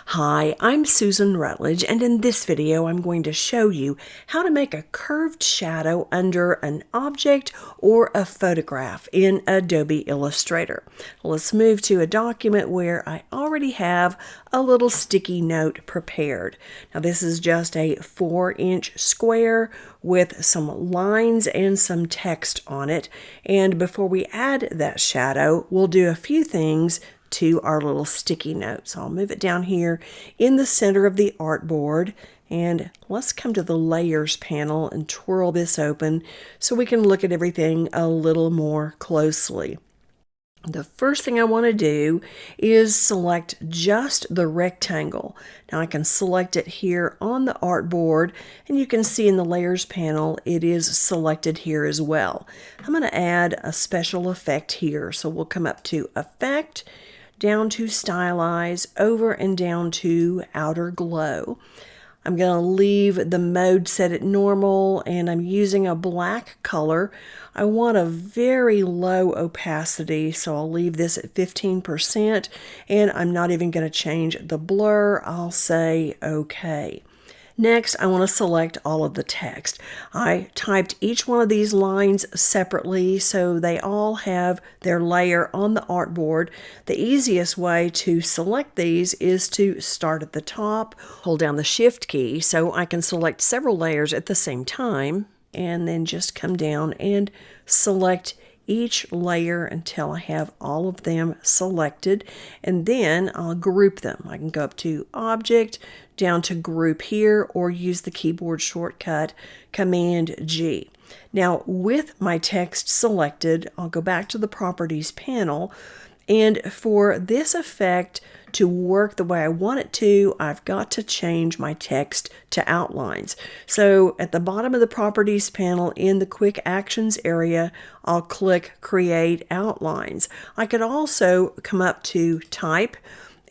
Hi, I'm Susan Rutledge, and in this video I'm going to show you how to make a curved shadow under an object or a photograph in Adobe Illustrator. Let's move to a document where I already have a little sticky note prepared. Now this is just a 4-inch square with some lines and some text on it, and before we add that shadow, we'll do a few things to our little sticky note. So I'll move it down here in the center of the artboard, and let's come to the layers panel and twirl this open so we can look at everything a little more closely. The first thing I want to do is select just the rectangle. Now I can select it here on the artboard, and you can see in the layers panel it is selected here as well. I'm going to add a special effect here, so we'll come up to Effect, down to Stylize, over and down to Outer Glow. I'm going to leave the mode set at normal, and I'm using a black color. I want a very low opacity, so I'll leave this at 15%, and I'm not even going to change the blur. I'll say OK. Next, I want to select all of the text. I typed each one of these lines separately so they all have their layer on the artboard. The easiest way to select these is to start at the top, hold down the Shift key so I can select several layers at the same time, and then just come down and select each layer until I have all of them selected, and then I'll group them. I can go up to Object, down to Group here, or use the keyboard shortcut Command G. Now with my text selected, I'll go back to the Properties panel, and for this effect to work the way I want it to, I've got to change my text to outlines. So at the bottom of the Properties panel in the Quick Actions area, I'll click Create Outlines. I could also come up to Type,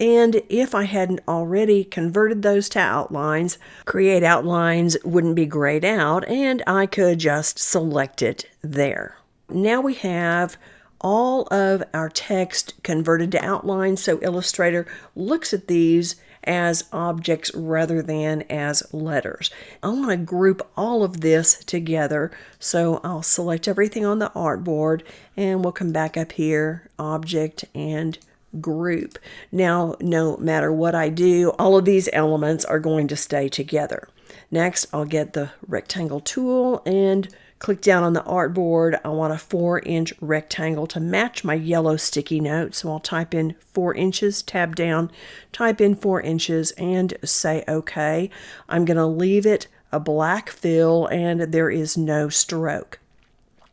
and if I hadn't already converted those to outlines, Create Outlines wouldn't be grayed out, and I could just select it there. Now we have all of our text converted to outlines, so Illustrator looks at these as objects rather than as letters. I want to group all of this together, so I'll select everything on the artboard, and we'll come back up here, Object, and Group. Now, no matter what I do, all of these elements are going to stay together. Next, I'll get the rectangle tool and click down on the artboard. I want a 4-inch rectangle to match my yellow sticky note, so I'll type in 4 inches, tab down, type in 4 inches, and say OK. I'm going to leave it a black fill, and there is no stroke.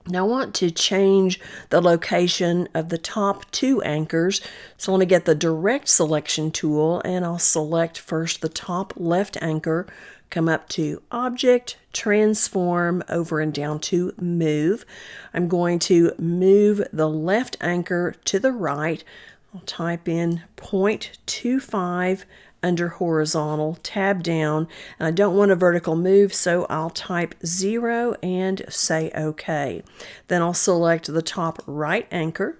Now I want to change the location of the top 2 anchors, so I want to get the Direct Selection tool, and I'll select first the top left anchor, come up to Object, Transform, over and down to Move. I'm going to move the left anchor to the right. I'll type in 0.25 under horizontal, tab down, and I don't want a vertical move, so I'll type 0 and say OK. Then I'll select the top right anchor,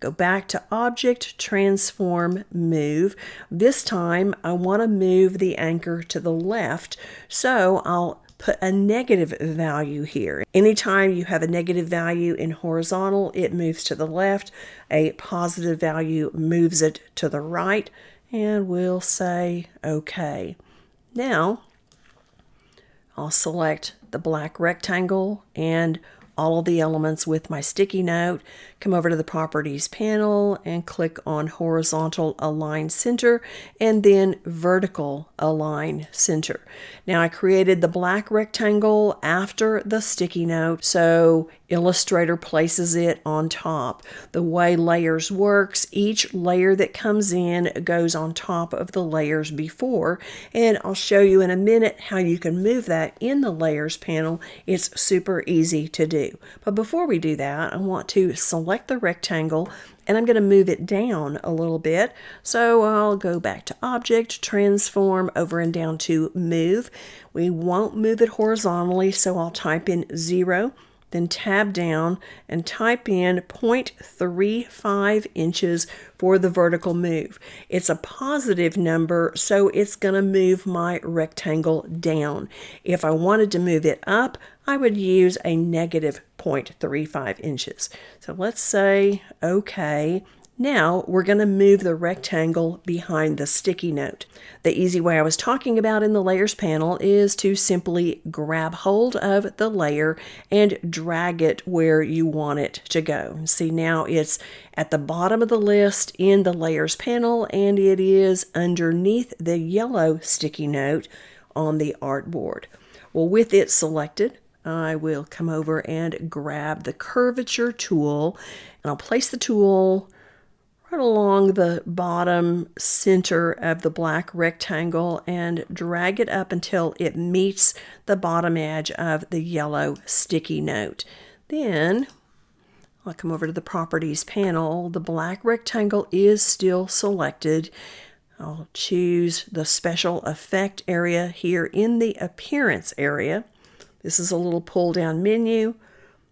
go back to Object, Transform, Move. This time I want to move the anchor to the left, so I'll put a negative value here. Anytime you have a negative value in horizontal, it moves to the left. A positive value moves it to the right, and we'll say OK. Now I'll select the black rectangle and all of the elements with my sticky note, come over to the Properties panel and click on Horizontal Align Center and then Vertical Align Center. Now I created the black rectangle after the sticky note, so Illustrator places it on top. The way layers works, each layer that comes in goes on top of the layers before, and I'll show you in a minute how you can move that in the Layers panel. It's super easy to do. But before we do that, I want to select the rectangle, and I'm going to move it down a little bit. So I'll go back to Object, Transform, over and down to Move. We won't move it horizontally, so I'll type in 0, then tab down and type in 0.35 inches for the vertical move. It's a positive number, so it's going to move my rectangle down. If I wanted to move it up, I would use a negative 0.35 inches. So let's say OK. Now we're going to move the rectangle behind the sticky note. The easy way I was talking about in the layers panel is to simply grab hold of the layer and drag it where you want it to go. See, now it's at the bottom of the list in the layers panel, and it is underneath the yellow sticky note on the artboard. Well, with it selected, I will come over and grab the curvature tool, and I'll place the tool right along the bottom center of the black rectangle and drag it up until it meets the bottom edge of the yellow sticky note. Then I'll come over to the properties panel. The black rectangle is still selected. I'll choose the special effect area here in the appearance area. This is a little pull down menu.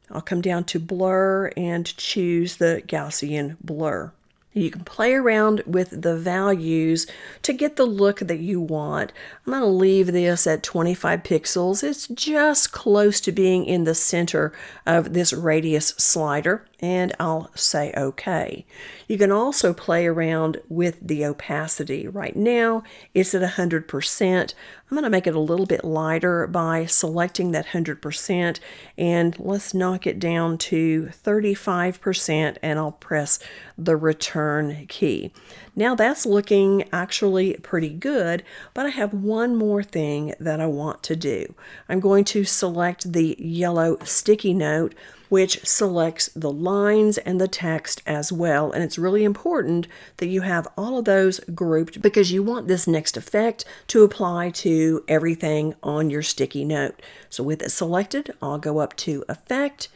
I'll come down to blur and choose the Gaussian blur. You can play around with the values to get the look that you want. I'm going to leave this at 25 pixels. It's just close to being in the center of this radius slider, and I'll say OK. You can also play around with the opacity. Right now, it's at 100%. I'm going to make it a little bit lighter by selecting that 100%, and let's knock it down to 35%, and I'll press the return key. Now that's looking actually pretty good, but I have one more thing that I want to do. I'm going to select the yellow sticky note, which selects the lines and the text as well. And it's really important that you have all of those grouped because you want this next effect to apply to everything on your sticky note. So with it selected, I'll go up to Effect,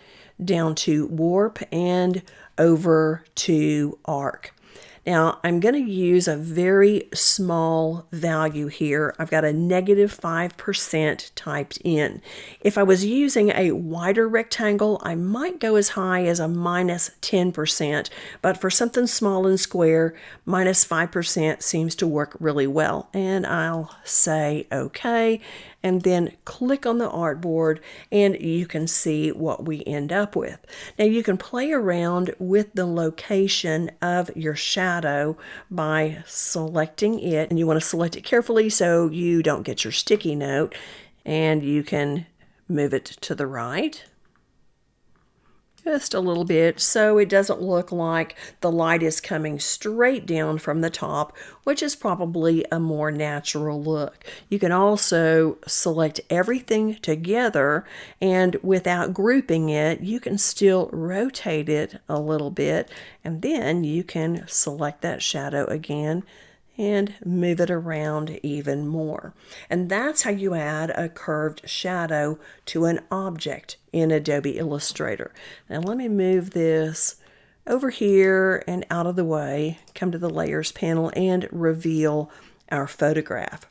down to Warp, and over to Arc. Now, I'm going to use a very small value here. I've got a -5% typed in. If I was using a wider rectangle, I might go as high as a -10%, but for something small and square, -5% seems to work really well. And I'll say OK, and then click on the artboard, and you can see what we end up with. Now you can play around with the location of your shadow by selecting it, and you want to select it carefully so you don't get your sticky note, and you can move it to the right just a little bit so it doesn't look like the light is coming straight down from the top, which is probably a more natural look. You can also select everything together, and without grouping it, you can still rotate it a little bit, and then you can select that shadow again and move it around even more. And that's how you add a curved shadow to an object in Adobe Illustrator. Now let me move this over here and out of the way, come to the Layers panel, and reveal our photograph.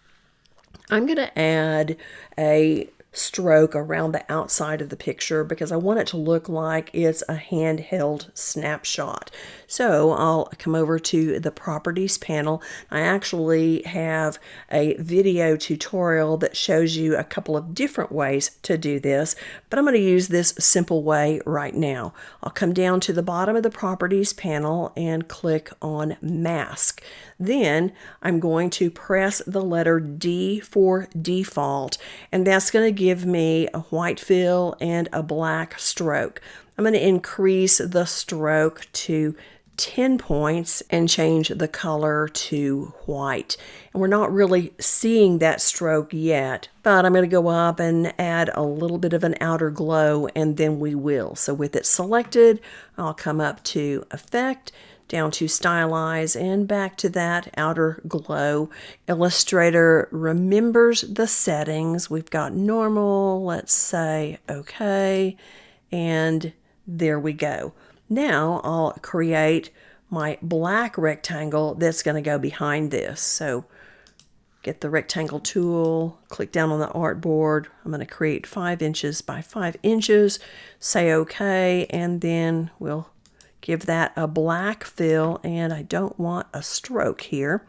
I'm going to add a stroke around the outside of the picture because I want it to look like it's a handheld snapshot. So I'll come over to the Properties panel. I actually have a video tutorial that shows you a couple of different ways to do this, but I'm going to use this simple way right now. I'll come down to the bottom of the Properties panel and click on Mask. Then I'm going to press the letter D for default, and that's going to give me a white fill and a black stroke. I'm going to increase the stroke to 10 points and change the color to white. And we're not really seeing that stroke yet, but I'm going to go up and add a little bit of an outer glow, and then we will. So with it selected, I'll come up to Effect, down to Stylize, and back to that outer glow. Illustrator remembers the settings. We've got normal, let's say OK, and there we go. Now I'll create my black rectangle that's going to go behind this. So Get the rectangle tool, click down on the artboard. I'm going to create 5 inches by 5 inches, say OK, and then we'll give that a black fill, and I don't want a stroke here.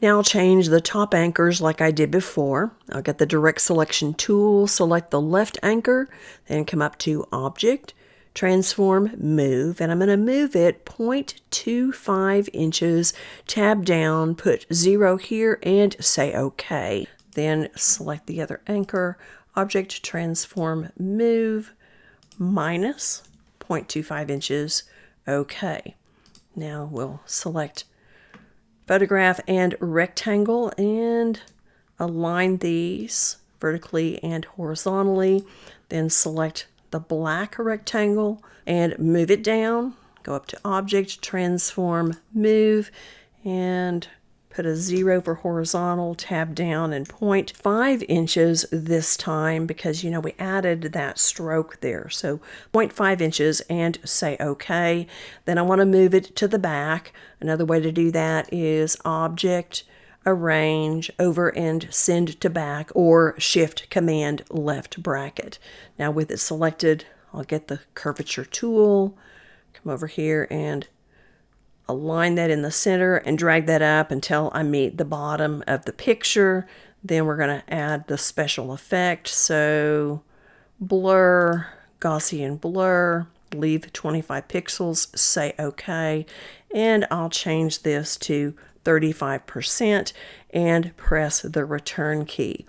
Now I'll change the top anchors like I did before. I'll get the direct selection tool, select the left anchor, then come up to Object, Transform, Move, and I'm going to move it 0.25 inches, tab down, put 0 here, and say OK. Then select the other anchor, Object, Transform, Move, minus 0.25 inches, OK. Now we'll select photograph and rectangle and align these vertically and horizontally. Then select the black rectangle and move it down. Go up to Object, Transform, Move, and put a 0 for horizontal, tab down, and 0.5 inches this time because, you know, we added that stroke there. So 0.5 inches and say OK. Then I want to move it to the back. Another way to do that is Object, Arrange, over and send to back, or Shift Command left bracket. Now with it selected, I'll get the curvature tool, come over here and align that in the center and drag that up until I meet the bottom of the picture. Then we're going to add the special effect. So blur, Gaussian blur, leave 25 pixels, say OK. And I'll change this to 35% and press the return key.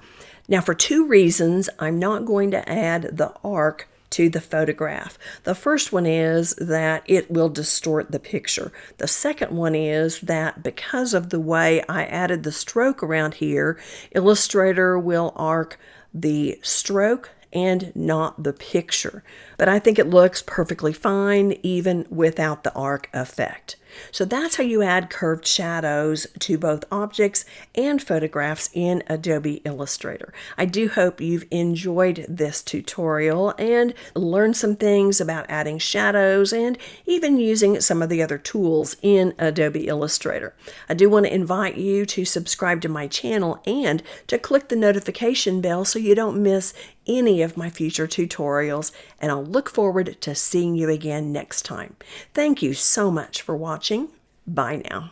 Now for 2 reasons, I'm not going to add the arc to the photograph. The first one is that it will distort the picture. The second one is that because of the way I added the stroke around here, Illustrator will arc the stroke and not the picture. But I think it looks perfectly fine even without the arc effect. So that's how you add curved shadows to both objects and photographs in Adobe Illustrator. I do hope you've enjoyed this tutorial and learned some things about adding shadows and even using some of the other tools in Adobe Illustrator. I do want to invite you to subscribe to my channel and to click the notification bell so you don't miss any of my future tutorials, and I'll look forward to seeing you again next time. Thank you so much for watching. Bye now.